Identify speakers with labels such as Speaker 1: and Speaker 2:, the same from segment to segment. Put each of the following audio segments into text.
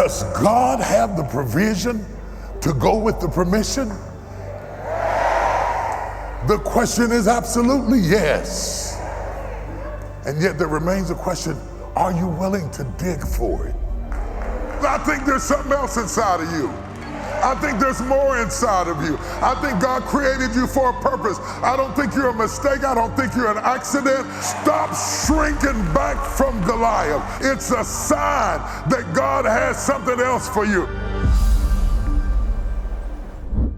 Speaker 1: Does God have the provision to go with the permission? The question is absolutely yes. And yet there remains a question, are you willing to dig for it? I think there's something else inside of you. I think there's more inside of you. I think God created you for a purpose. I don't think you're a mistake. I don't think you're an accident. Stop shrinking back from Goliath. It's a sign that God has something else for you.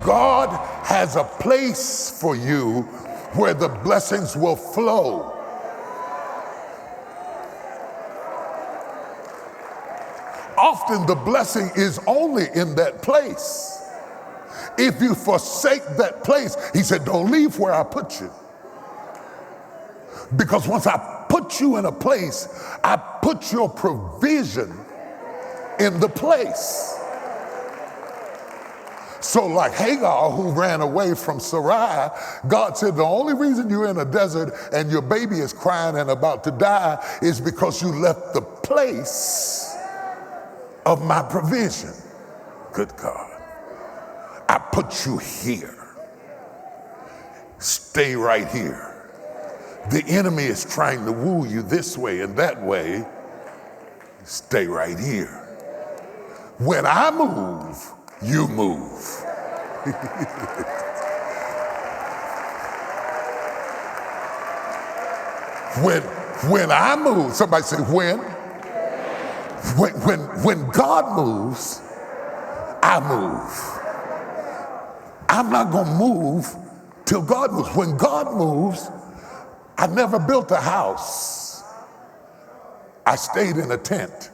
Speaker 1: God has a place for you where the blessings will flow. Often the blessing is only in that place. If you forsake that place, he said, don't leave where I put you. Because once I put you in a place, I put your provision in the place. So like Hagar, who ran away from Sarai, God said, the only reason you're in a desert and your baby is crying and about to die is because you left the place of my provision. Good God. I put you here. Stay right here. The enemy is trying to woo you this way and that way. Stay right here. When I move, you move. When I move, somebody say when? When God moves, I move. I'm not going to move till God moves. When God moves, I never built a house. I stayed in a tent.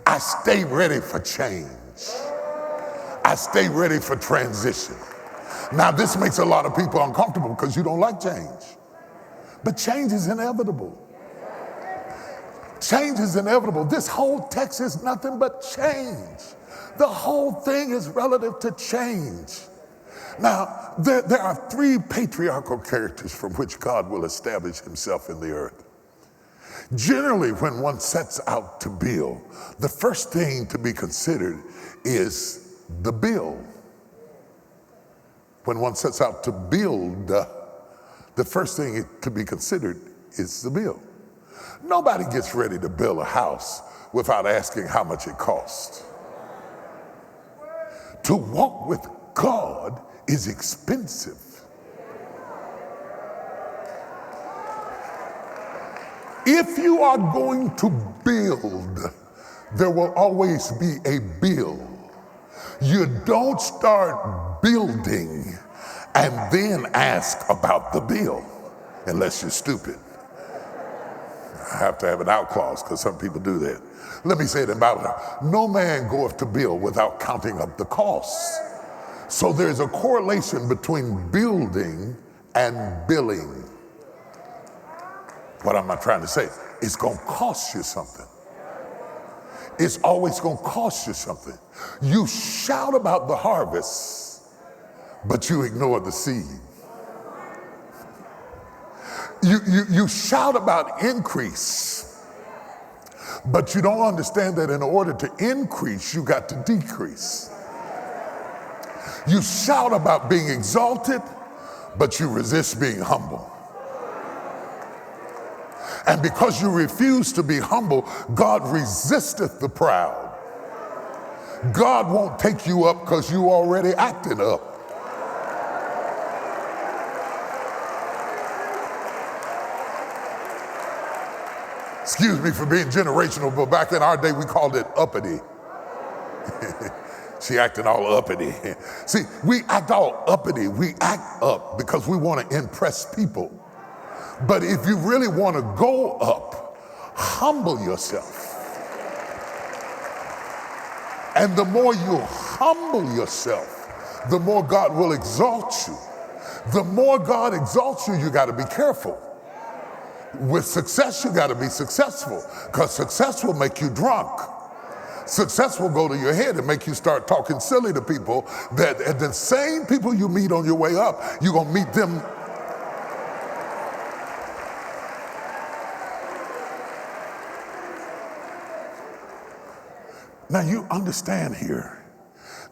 Speaker 1: I stay ready for change. I stay ready for transition. Now, this makes a lot of people uncomfortable because you don't like change. But change is inevitable. Change is inevitable. This whole text is nothing but change. The whole thing is relative to change. Now, there are three patriarchal characters from which God will establish himself in the earth. Generally, when one sets out to build, the first thing to be considered is the build. When one sets out to build, the first thing to be considered is the build. Nobody gets ready to build a house without asking how much it costs. To walk with God is expensive. If you are going to build, there will always be a bill. You don't start building and then ask about the bill, unless you're stupid. I have to have an out clause because some people do that. Let me say it about it. No man goeth to build without counting up the costs. So there's a correlation between building and billing. What am I trying to say? It's going to cost you something. It's always going to cost you something. You shout about the harvest, but you ignore the seed. You shout about increase, but you don't understand that in order to increase, you got to decrease. You shout about being exalted, but you resist being humble. And because you refuse to be humble, God resisteth the proud. God won't take you up because you already acted up. Excuse me for being generational, but back in our day, we called it uppity. She acting all uppity. See, we act all uppity. We act up because we want to impress people. But if you really want to go up, humble yourself. And the more you humble yourself, the more God will exalt you. The more God exalts you, you got to be careful. With success, you got to be successful, because success will make you drunk. Success will go to your head and make you start talking silly to people, that the same people you meet on your way up, you're going to meet them. Now you understand here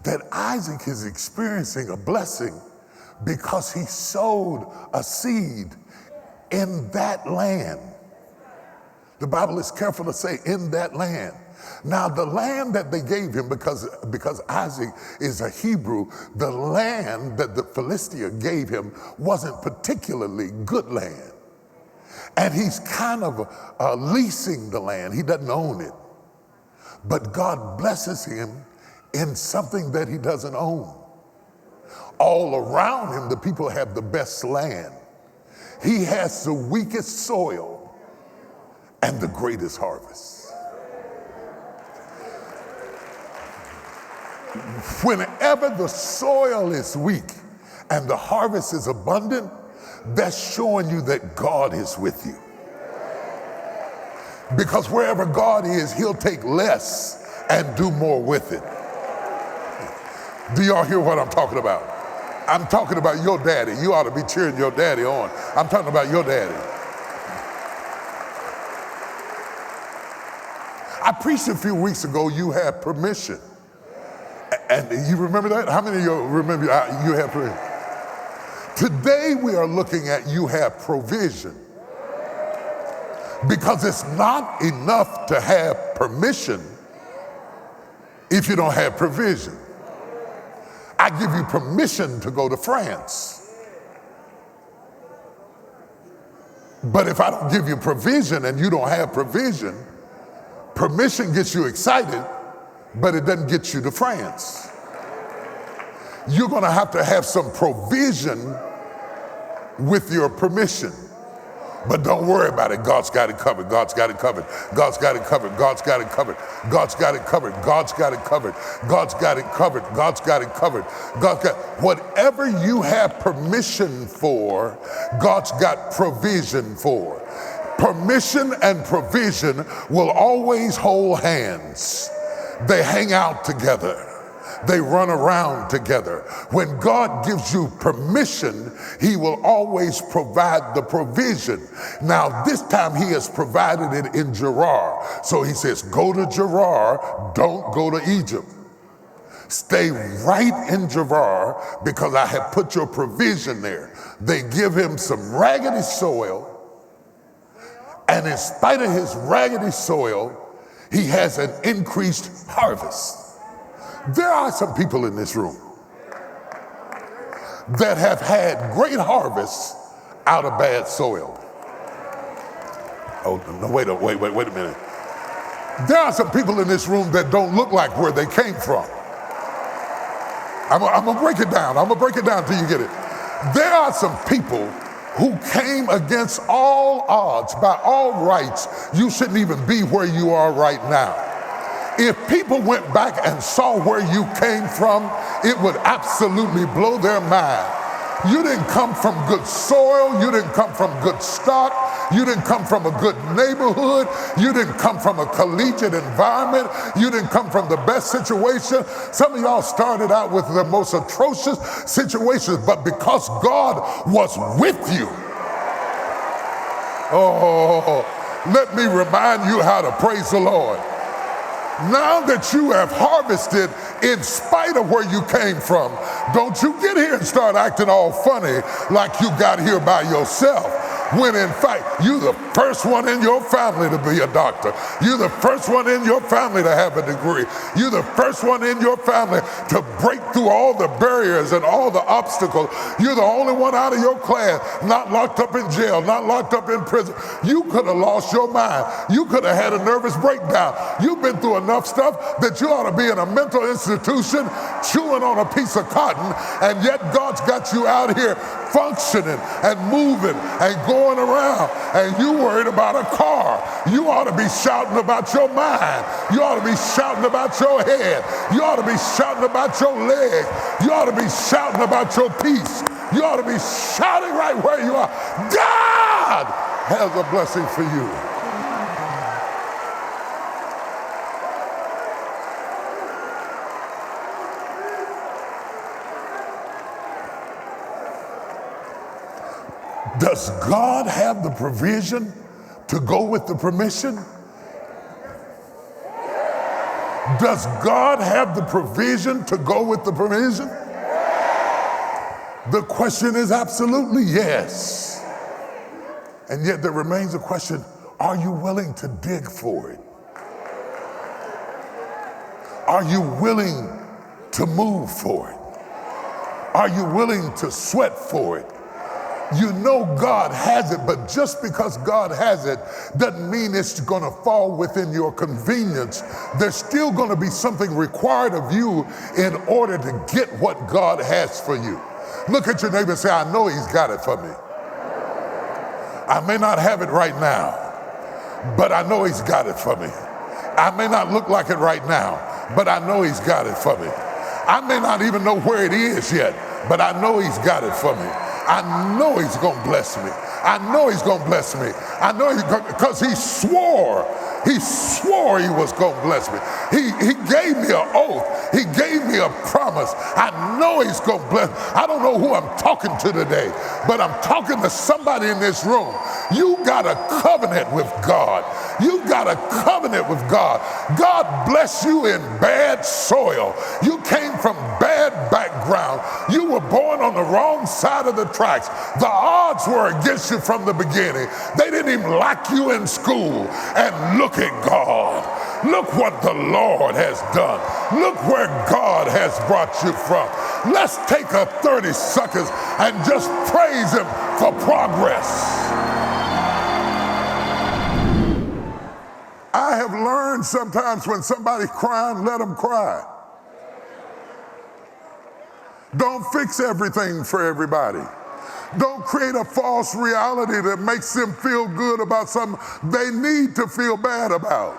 Speaker 1: that Isaac is experiencing a blessing because he sowed a seed in that land. The Bible is careful to say in that land. Now the land that they gave him, because Isaac is a Hebrew, the land that the Philistia gave him wasn't particularly good land. And he's kind of leasing the land. He doesn't own it. But God blesses him in something that he doesn't own. All around him, the people have the best land. He has the weakest soil and the greatest harvest. Whenever the soil is weak and the harvest is abundant, that's showing you that God is with you. Because wherever God is, he'll take less and do more with it. Do y'all hear what I'm talking about? I'm talking about your daddy. You ought to be cheering your daddy on. I'm talking about your daddy. I preached a few weeks ago, you have permission. And you remember that? How many of you remember you have permission? Today we are looking at you have provision. Because it's not enough to have permission if you don't have provision. I give you permission to go to France. But if I don't give you provision and you don't have provision, permission gets you excited, but it doesn't get you to France. You're going to have some provision with your permission. But don't worry about it. God's got it covered. God's got it covered. God's got it covered. God's got it covered. God's got it covered. God's got it covered. God's got it covered. God's got it covered. God's got whatever you have permission for, God's got provision for. Permission and provision will always hold hands. They hang out together. They run around together. When God gives you permission, he will always provide the provision. Now, this time he has provided it in Gerar. So he says, go to Gerar, don't go to Egypt. Stay right in Gerar because I have put your provision there. They give him some raggedy soil, and in spite of his raggedy soil, he has an increased harvest. There are some people in this room that have had great harvests out of bad soil. Oh, no, wait a minute. There are some people in this room that don't look like where they came from. I'm gonna break it down. I'm gonna break it down till you get it. There are some people who came against all odds. By all rights, you shouldn't even be where you are right now. If people went back and saw where you came from, it would absolutely blow their mind. You didn't come from good soil. You didn't come from good stock. You didn't come from a good neighborhood. You didn't come from a collegiate environment. You didn't come from the best situation. Some of y'all started out with the most atrocious situations, but because God was with you, let me remind you how to praise the Lord. Now that you have harvested in spite of where you came from, don't you get here and start acting all funny like you got here by yourself. When in fact, you're the first one in your family to be a doctor. You're the first one in your family to have a degree. You're the first one in your family to break through all the barriers and all the obstacles. You're the only one out of your class not locked up in jail, not locked up in prison. You could have lost your mind. You could have had a nervous breakdown. You've been through enough stuff that you ought to be in a mental institution chewing on a piece of cotton, and yet God's got you out here functioning and moving and going around, and you worried about a car. You ought to be shouting about your mind. You ought to be shouting about your head. You ought to be shouting about your leg. You ought to be shouting about your peace. You ought to be shouting right where you are. God has a blessing for you. Does God have the provision to go with the permission? Does God have the provision to go with the provision? The question is absolutely yes. And yet there remains a question, are you willing to dig for it? Are you willing to move for it? Are you willing to sweat for it? You know God has it, but just because God has it doesn't mean it's going to fall within your convenience. There's still going to be something required of you in order to get what God has for you. Look at your neighbor and say, I know he's got it for me. I may not have it right now, but I know he's got it for me. I may not look like it right now, but I know he's got it for me. I may not even know where it is yet, but I know he's got it for me. I know he's going to bless me. I know he's going to bless me. I know he's going because he swore he was going to bless me. He gave me an oath. He gave me a promise. I know he's going to bless me. I don't know who I'm talking to today, but I'm talking to somebody in this room. You got a covenant with God. You got a covenant with God. God bless you in bad soil. You came from bad background. You were born on the wrong side of the tracks. The odds were against you from the beginning. They didn't even like you in school. And look at God. Look what the Lord has done. Look where God has brought you from. Let's take a 30 seconds and just praise him for progress. I have learned sometimes when somebody's crying, let them cry. Don't fix everything for everybody. Don't create a false reality that makes them feel good about something they need to feel bad about.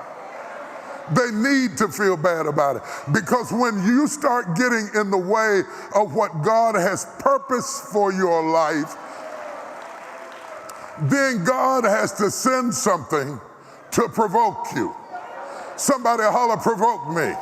Speaker 1: They need to feel bad about it. Because when you start getting in the way of what God has purposed for your life, then God has to send something to provoke you. Somebody holler, provoke me.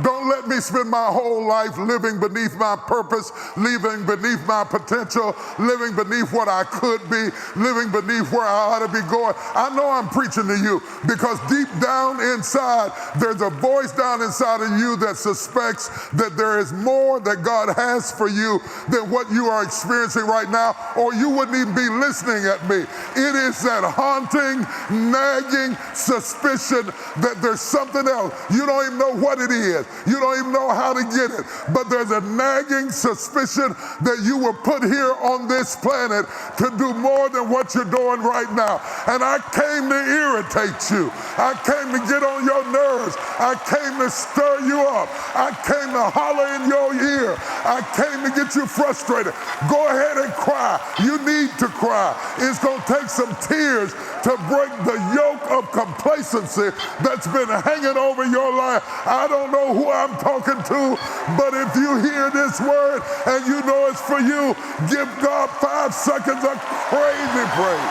Speaker 1: Don't let me spend my whole life living beneath my purpose, living beneath my potential, living beneath what I could be, living beneath where I ought to be going. I know I'm preaching to you because deep down inside, there's a voice down inside of you that suspects that there is more that God has for you than what you are experiencing right now, or you wouldn't even be listening at me. It is that haunting, nagging suspicion that there's something else. You don't even know what it is. You don't even know how to get it. But there's a nagging suspicion that you were put here on this planet to do more than what you're doing right now. And I came to irritate you. I came to get on your nerves. I came to stir you up. I came to holler in your ear. I came to get you frustrated. Go ahead and cry. You need to cry. It's going to take some tears to break the yoke of complacency that's been hanging over your life. I don't know who I'm talking to, but if you hear this word and you know it's for you, give God 5 seconds of crazy praise.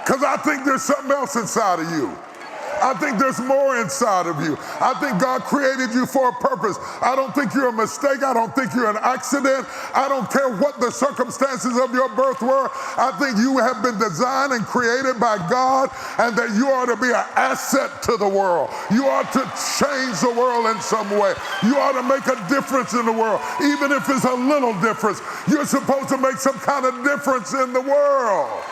Speaker 1: Because I think there's something else inside of you. I think there's more inside of you. I think God created you for a purpose. I don't think you're a mistake. I don't think you're an accident. I don't care what the circumstances of your birth were. I think you have been designed and created by God, and that you are to be an asset to the world. You are to change the world in some way. You are to make a difference in the world. Even if it's a little difference, you're supposed to make some kind of difference in the world.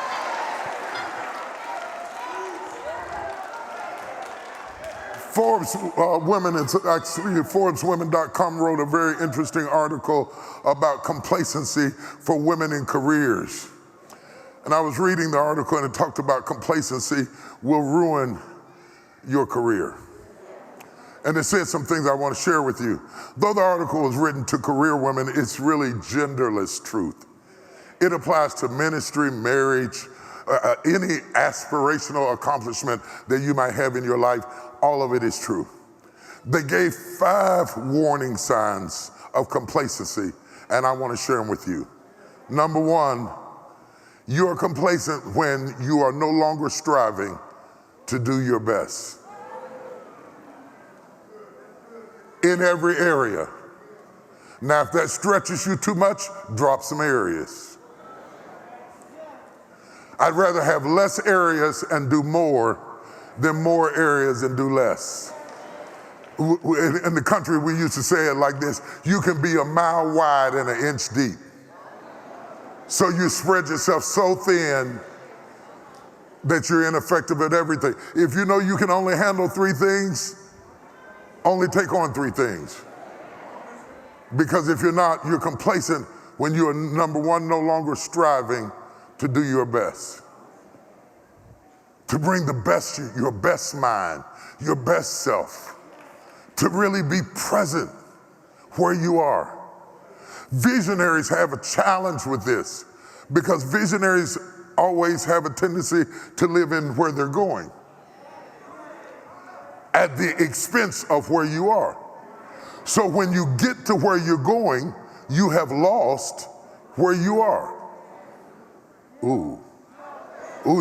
Speaker 1: ForbesWomen.com wrote a very interesting article about complacency for women in careers. And I was reading the article and it talked about complacency will ruin your career. And it said some things I want to share with you. Though the article was written to career women, it's really genderless truth. It applies to ministry, marriage, any aspirational accomplishment that you might have in your life. All of it is true. They gave 5 warning signs of complacency, and I want to share them with you. Number 1, you are complacent when you are no longer striving to do your best. In every area. Now, if that stretches you too much, drop some areas. I'd rather have less areas and do more than more areas and do less. In the country, we used to say it like this: you can be a mile wide and an inch deep. So you spread yourself so thin that you're ineffective at everything. If you know you can only handle 3 things, only take on 3 things. Because if you're not, you're complacent when you are, number one, no longer striving to do your best. To bring the best, your best mind, your best self. To really be present where you are. Visionaries have a challenge with this because visionaries always have a tendency to live in where they're going at the expense of where you are. So when you get to where you're going, you have lost where you are. Ooh,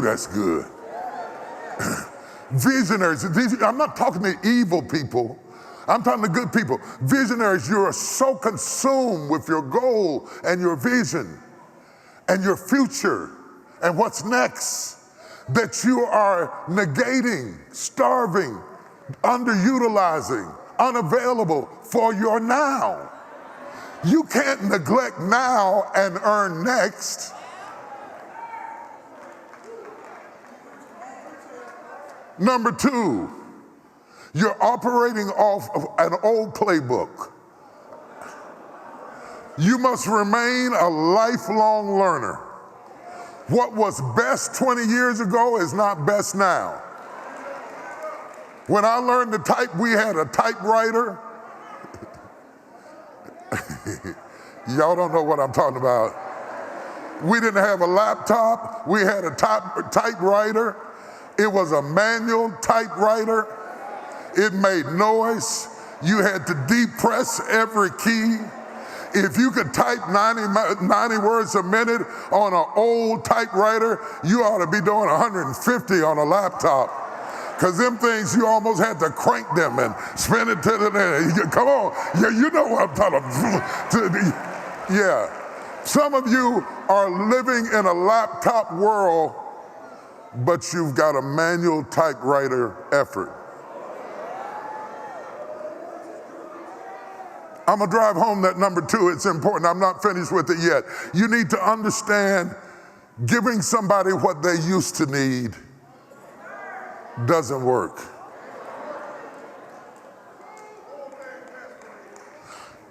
Speaker 1: that's good. Visionaries, I'm not talking to evil people. I'm talking to good people. Visionaries, you are so consumed with your goal and your vision and your future and what's next that you are negating, starving, underutilizing, unavailable for your now. You can't neglect now and earn next. Number 2, you're operating off of an old playbook. You must remain a lifelong learner. What was best 20 years ago is not best now. When I learned to type, we had a typewriter. Y'all don't know what I'm talking about. We didn't have a laptop. We had a typewriter. It was a manual typewriter. It made noise. You had to depress every key. If you could type 90 words a minute on an old typewriter, you ought to be doing 150 on a laptop. Because them things, you almost had to crank them and spin it to the, come on, you know what I'm talking about. Yeah. Some of you are living in a laptop world, but you've got a manual typewriter effort. I'm gonna drive home that number 2, it's important. I'm not finished with it yet. You need to understand giving somebody what they used to need doesn't work.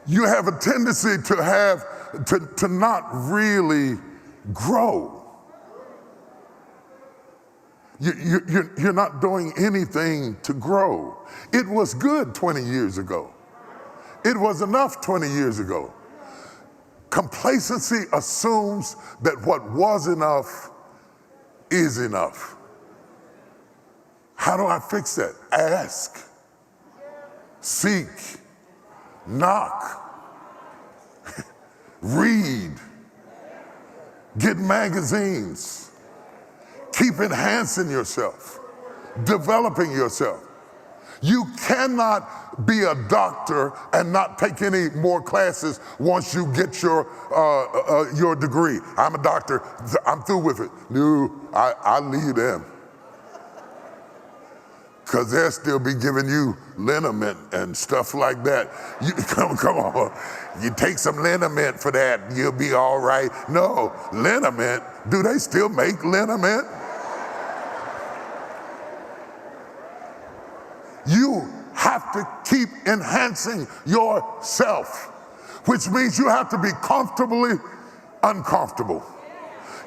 Speaker 1: You have a tendency to not really grow. You're not doing anything to grow. It was good 20 years ago. It was enough 20 years ago. Complacency assumes that what was enough is enough. How do I fix that? Ask, seek, knock, read, get magazines, keep enhancing yourself, developing yourself. You cannot be a doctor and not take any more classes once you get your degree. I'm a doctor, I'm through with it. No, I leave them. Because they'll still be giving you liniment and stuff like that. Come on, you take some liniment for that, you'll be all right. No, liniment, do they still make liniment? You have to keep enhancing yourself, which means you have to be comfortably uncomfortable.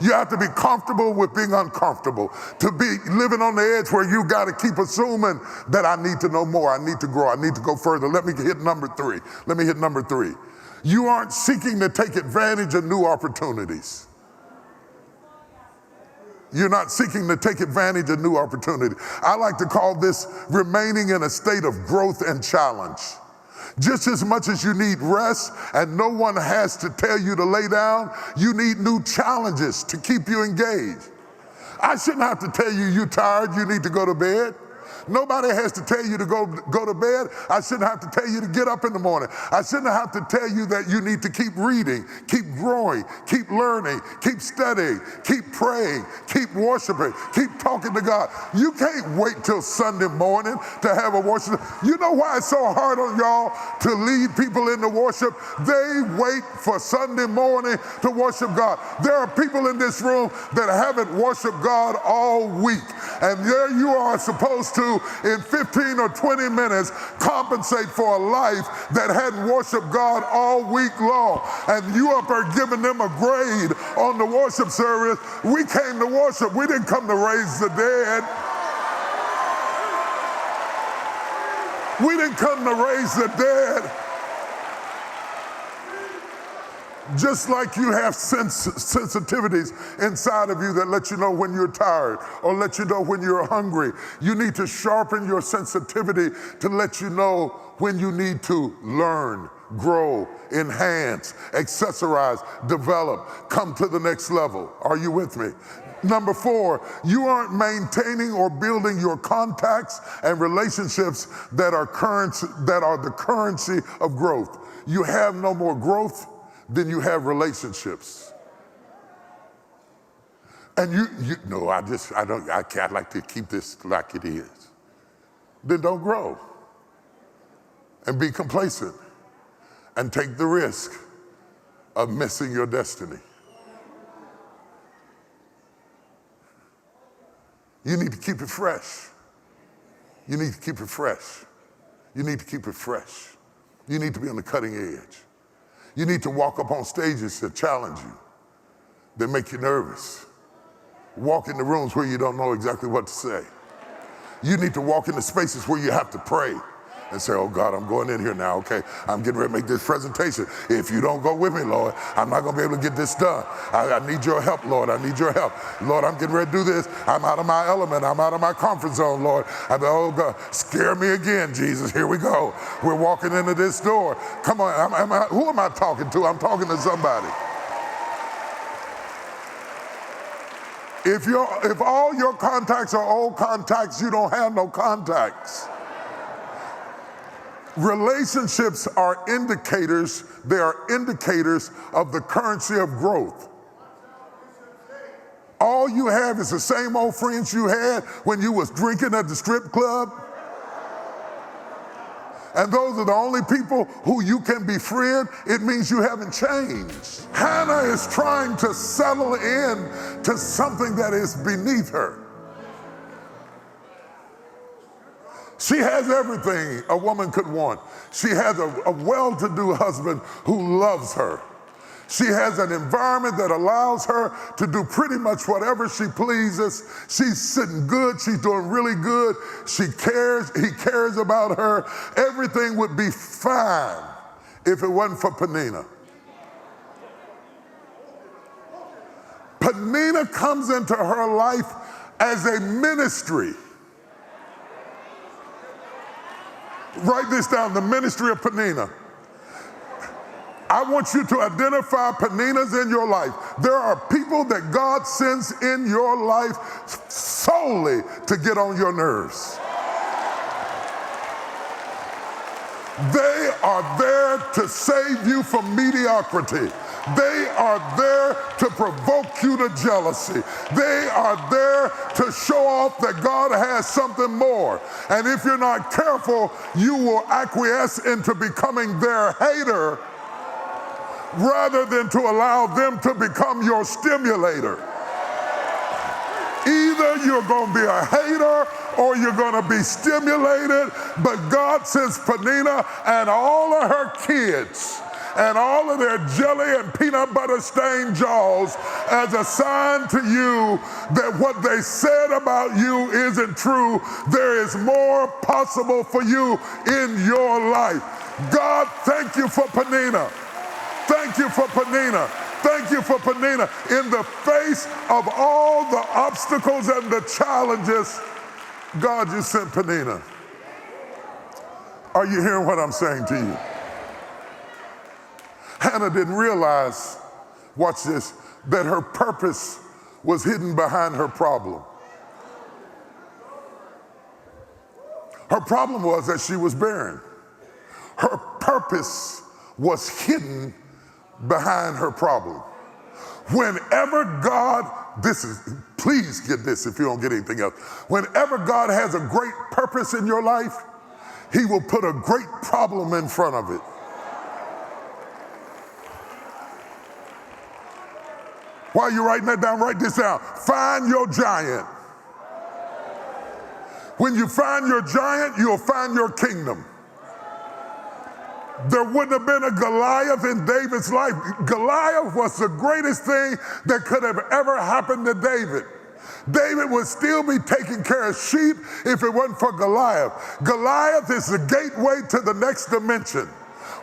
Speaker 1: You have to be comfortable with being uncomfortable, to be living on the edge where you got to keep assuming that I need to know more, I need to grow, I need to go further. Let me hit number 3. You aren't seeking to take advantage of new opportunities. You're not seeking to take advantage of new opportunity. I like to call this remaining in a state of growth and challenge. Just as much as you need rest and no one has to tell you to lay down, you need new challenges to keep you engaged. I shouldn't have to tell you you're tired, you need to go to bed. Nobody has to tell you to go to bed. I shouldn't have to tell you to get up in the morning. I shouldn't have to tell you that you need to keep reading, keep growing, keep learning, keep studying, keep praying, keep worshiping, keep talking to God. You can't wait till Sunday morning to have a worship. You know why it's so hard on y'all to lead people into worship? They wait for Sunday morning to worship God. There are people in this room that haven't worshiped God all week. And there you are supposed to, in 15 or 20 minutes, compensate for a life that hadn't worshiped God all week long. And you up there giving them a grade on the worship service. We came to worship. We didn't come to raise the dead. We didn't come to raise the dead. Just like you have sensitivities inside of you that let you know when you're tired or let you know when you're hungry, you need to sharpen your sensitivity to let you know when you need to learn, grow, enhance, accessorize, develop, come to the next level. Are you with me? Number 4, you aren't maintaining or building your contacts and relationships that are the currency of growth. You have no more growth than you have relationships. And I'd like to keep this like it is. Then don't grow and be complacent and take the risk of missing your destiny. You need to keep it fresh. You need to keep it fresh. You need to keep it fresh. You need to be on the cutting edge. You need to walk up on stages that challenge you, that make you nervous. Walk in the rooms where you don't know exactly what to say. You need to walk into spaces where you have to pray and say, oh God, I'm going in here now, okay? I'm getting ready to make this presentation. If you don't go with me, Lord, I'm not gonna be able to get this done. I need your help, Lord, I need your help. Lord, I'm getting ready to do this. I'm out of my element, I'm out of my comfort zone, Lord. Oh God, scare me again, Jesus, here we go. We're walking into this door. Come on, who am I talking to? I'm talking to somebody. If all your contacts are old contacts, you don't have no contacts. Relationships are indicators, they are indicators of the currency of growth. All you have is the same old friends you had when you was drinking at the strip club. And those are the only people who you can befriend. It means you haven't changed. Hannah is trying to settle in to something that is beneath her. She has everything a woman could want. She has a well-to-do husband who loves her. She has an environment that allows her to do pretty much whatever she pleases. She's sitting good, she's doing really good. She cares, he cares about her. Everything would be fine if it wasn't for Peninnah. Peninnah comes into her life as a ministry. Write this down, the ministry of Peninnah. I want you to identify Peninnahs in your life. There are people that God sends in your life solely to get on your nerves. They are there to save you from mediocrity. They are there to provoke you to jealousy. They are there to show off that God has something more. And if you're not careful, you will acquiesce into becoming their hater rather than to allow them to become your stimulator. Either you're going to be a hater or you're going to be stimulated, but God sends Peninnah and all of her kids and all of their jelly and peanut butter stained jaws as a sign to you that what they said about you isn't true. There is more possible for you in your life. God, thank you for Peninnah. Thank you for Peninnah. Thank you for Peninnah. In the face of all the obstacles and the challenges, God, you sent Peninnah. Are you hearing what I'm saying to you? Hannah didn't realize, watch this, that her purpose was hidden behind her problem. Her problem was that she was barren. Her purpose was hidden behind her problem. Whenever God, please get this if you don't get anything else. Whenever God has a great purpose in your life, he will put a great problem in front of it. While you're writing that down, write this down. Find your giant. When you find your giant, you'll find your kingdom. There wouldn't have been a Goliath in David's life. Goliath was the greatest thing that could have ever happened to David. David would still be taking care of sheep if it wasn't for Goliath. Goliath is the gateway to the next dimension.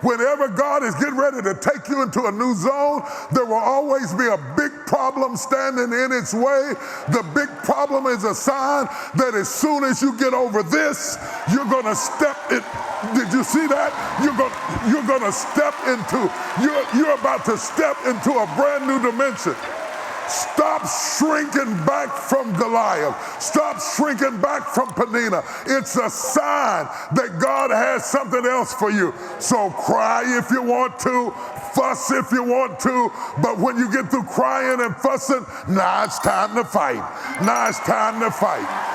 Speaker 1: Whenever God is getting ready to take you into a new zone, there will always be a big problem standing in its way. The big problem is a sign that as soon as you get over this, you're going to step it. Did you see that? You're going to step into, you're about to step into a brand new dimension. Stop shrinking back from Goliath. Stop shrinking back from Penina. It's a sign that God has something else for you. So cry if you want to, fuss if you want to, but when you get through crying and fussing, now it's time to fight. Now it's time to fight.